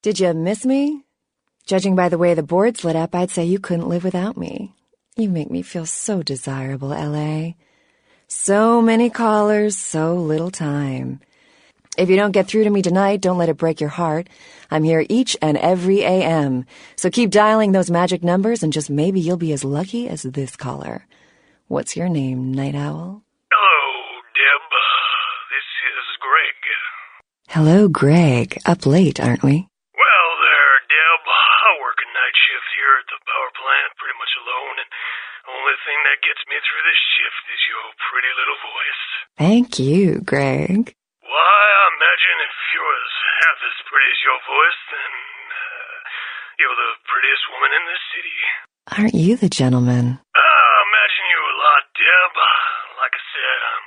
Did you miss me? Judging by the way the board's lit up, I'd say you couldn't live without me. You make me feel so desirable, L.A. So many callers, so little time. If you don't get through to me tonight, don't let it break your heart. I'm here each and every a.m., so keep dialing those magic numbers and just maybe you'll be as lucky as this caller. What's your name, Night Owl? Hello, Deb. This is Greg. Hello, Greg. Up late, aren't we? Well there, Deb. I work a night shift here at the power plant, pretty much alone, and the only thing that gets me through this shift is your pretty little voice. Thank you, Greg. Why, I imagine if you was half as pretty as your voice, then you're the prettiest woman in this city. Aren't you the gentleman? I imagine you a lot, Deb. Like I said, I'm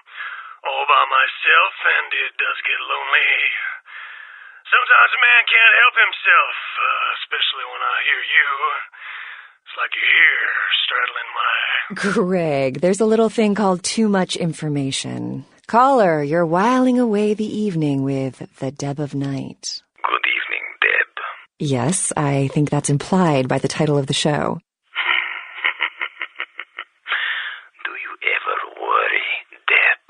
all by myself, and it does get lonely. Sometimes a man can't help himself, especially when I hear you. It's like you're here, straddling my... Greg, there's a little thing called too much information. Caller, you're whiling away the evening with the Deb of Night. Good evening, Deb. Yes, I think that's implied by the title of the show. Do you ever worry, Deb,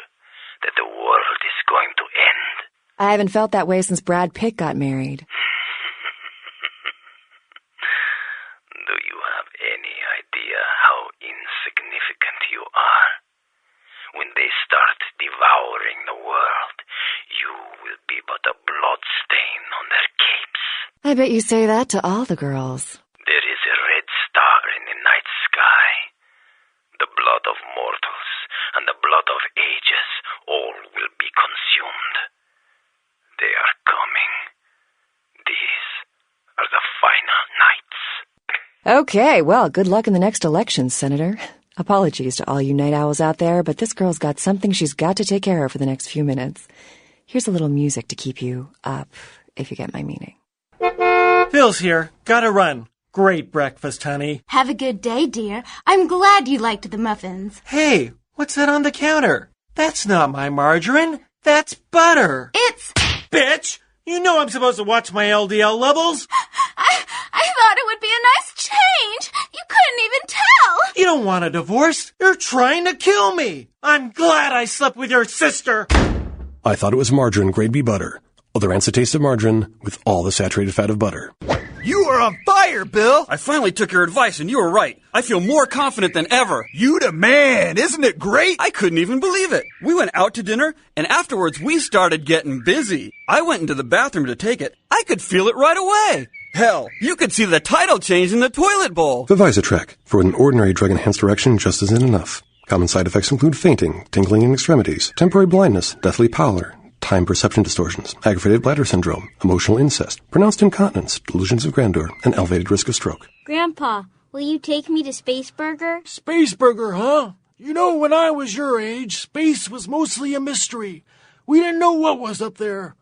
that the world is going to end? I haven't felt that way since Brad Pitt got married. Do you have any idea how insignificant you are? When they start devouring the world, you will be but a bloodstain on their capes. I bet you say that to all the girls. There is a red star in the night sky. The blood of mortals and the blood of ages, all will be consumed. They are coming. These are the final nights. Okay, well, good luck in the next election, Senator. Apologies to all you night owls out there, but this girl's got something she's got to take care of for the next few minutes. Here's a little music to keep you up, if you get my meaning. Phil's here. Gotta run. Great breakfast, honey. Have a good day, dear. I'm glad you liked the muffins. Hey, what's that on the counter? That's not my margarine. That's butter. It's... Bitch! You know I'm supposed to watch my LDL levels. I thought it would be a nice change. You couldn't even tell. You don't want a divorce. You're trying to kill me. I'm glad I slept with your sister. I thought it was margarine grade B butter. Other ants a taste of margarine with all the saturated fat of butter. You are on fire, Bill! I finally took your advice, and you were right. I feel more confident than ever. You the man! Isn't it great? I couldn't even believe it. We went out to dinner, and afterwards we started getting busy. I went into the bathroom to take it. I could feel it right away. Hell, you could see the title change in the toilet bowl. The Visatrac. For an ordinary drug-enhanced erection just isn't enough. Common side effects include fainting, tingling in extremities, temporary blindness, deathly pallor, time perception distortions, aggravated bladder syndrome, emotional incest, pronounced incontinence, delusions of grandeur, and elevated risk of stroke. Grandpa, will you take me to Spaceburger? Spaceburger, huh? You know, when I was your age, space was mostly a mystery. We didn't know what was up there.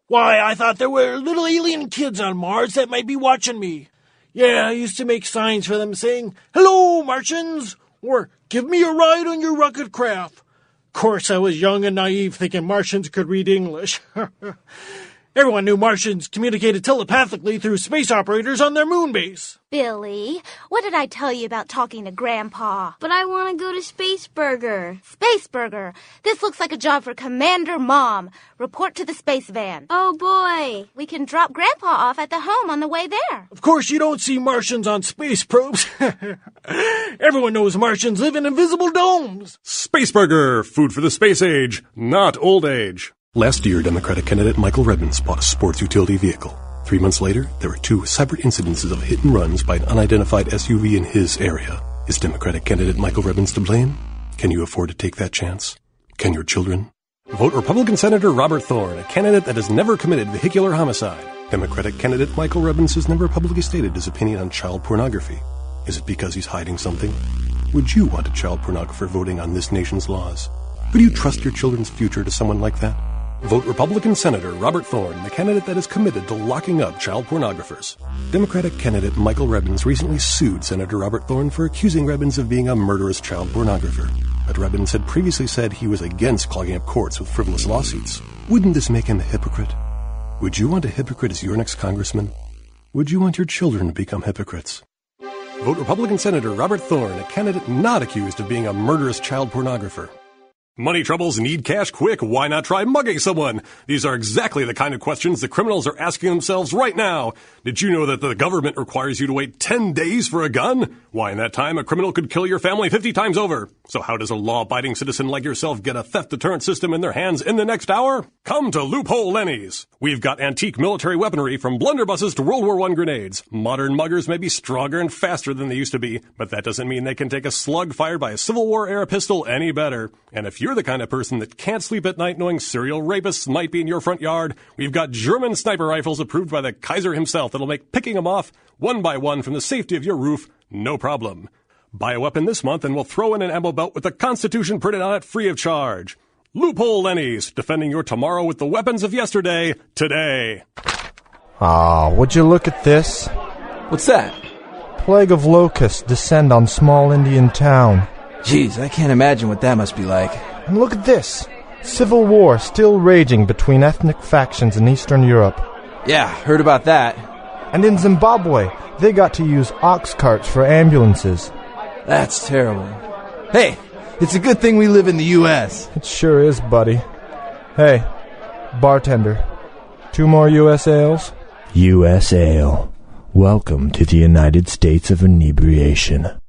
Why, I thought there were little alien kids on Mars that might be watching me. Yeah, I used to make signs for them saying, "Hello, Martians," or "Give me a ride on your rocket craft." Of course, I was young and naive, thinking Martians could read English. Everyone knew Martians communicated telepathically through space operators on their moon base. Billy, what did I tell you about talking to Grandpa? But I want to go to Spaceburger. Spaceburger. This looks like a job for Commander Mom. Report to the space van. Oh, boy. We can drop Grandpa off at the home on the way there. Of course, you don't see Martians on space probes. Everyone knows Martians live in invisible domes. Spaceburger, food for the space age, not old age. Last year, Democratic candidate Michael Redmond bought a sports utility vehicle. 3 months later, there were 2 separate incidences of hit and runs by an unidentified SUV in his area. Is Democratic candidate Michael Redmond to blame? Can you afford to take that chance? Can your children? Vote Republican Senator Robert Thorne, a candidate that has never committed vehicular homicide. Democratic candidate Michael Redmond has never publicly stated his opinion on child pornography. Is it because he's hiding something? Would you want a child pornographer voting on this nation's laws? Would you trust your children's future to someone like that? Vote Republican Senator Robert Thorne, the candidate that is committed to locking up child pornographers. Democratic candidate Michael Redmond recently sued Senator Robert Thorne for accusing Redmond of being a murderous child pornographer. But Redmond had previously said he was against clogging up courts with frivolous lawsuits. Wouldn't this make him a hypocrite? Would you want a hypocrite as your next congressman? Would you want your children to become hypocrites? Vote Republican Senator Robert Thorne, a candidate not accused of being a murderous child pornographer. Money troubles, need cash quick? Why not try mugging someone? These are exactly the kind of questions the criminals are asking themselves right now. Did you know that the government requires you to wait 10 days for a gun? Why, in that time, a criminal could kill your family 50 times over. So how does a law-abiding citizen like yourself get a theft deterrent system in their hands in the next hour? Come to Loophole Lenny's. We've got antique military weaponry from blunderbusses to World War I grenades. Modern muggers may be stronger and faster than they used to be, but that doesn't mean they can take a slug fired by a Civil War-era pistol any better. And if you're the kind of person that can't sleep at night knowing serial rapists might be in your front yard, we've got German sniper rifles approved by the Kaiser himself that'll make picking them off one by one from the safety of your roof no problem. Buy a weapon this month and we'll throw in an ammo belt with the Constitution printed on it free of charge. Loophole Lenny's, defending your tomorrow with the weapons of yesterday, today. Ah, would you look at this? What's that? Plague of locusts descend on small Indian town. Jeez, I can't imagine what that must be like. And look at this. Civil war still raging between ethnic factions in Eastern Europe. Yeah, heard about that. And in Zimbabwe, they got to use ox carts for ambulances. That's terrible. Hey, it's a good thing we live in the U.S. It sure is, buddy. Hey, bartender, 2 more U.S. ales? U.S. ale. Welcome to the United States of inebriation.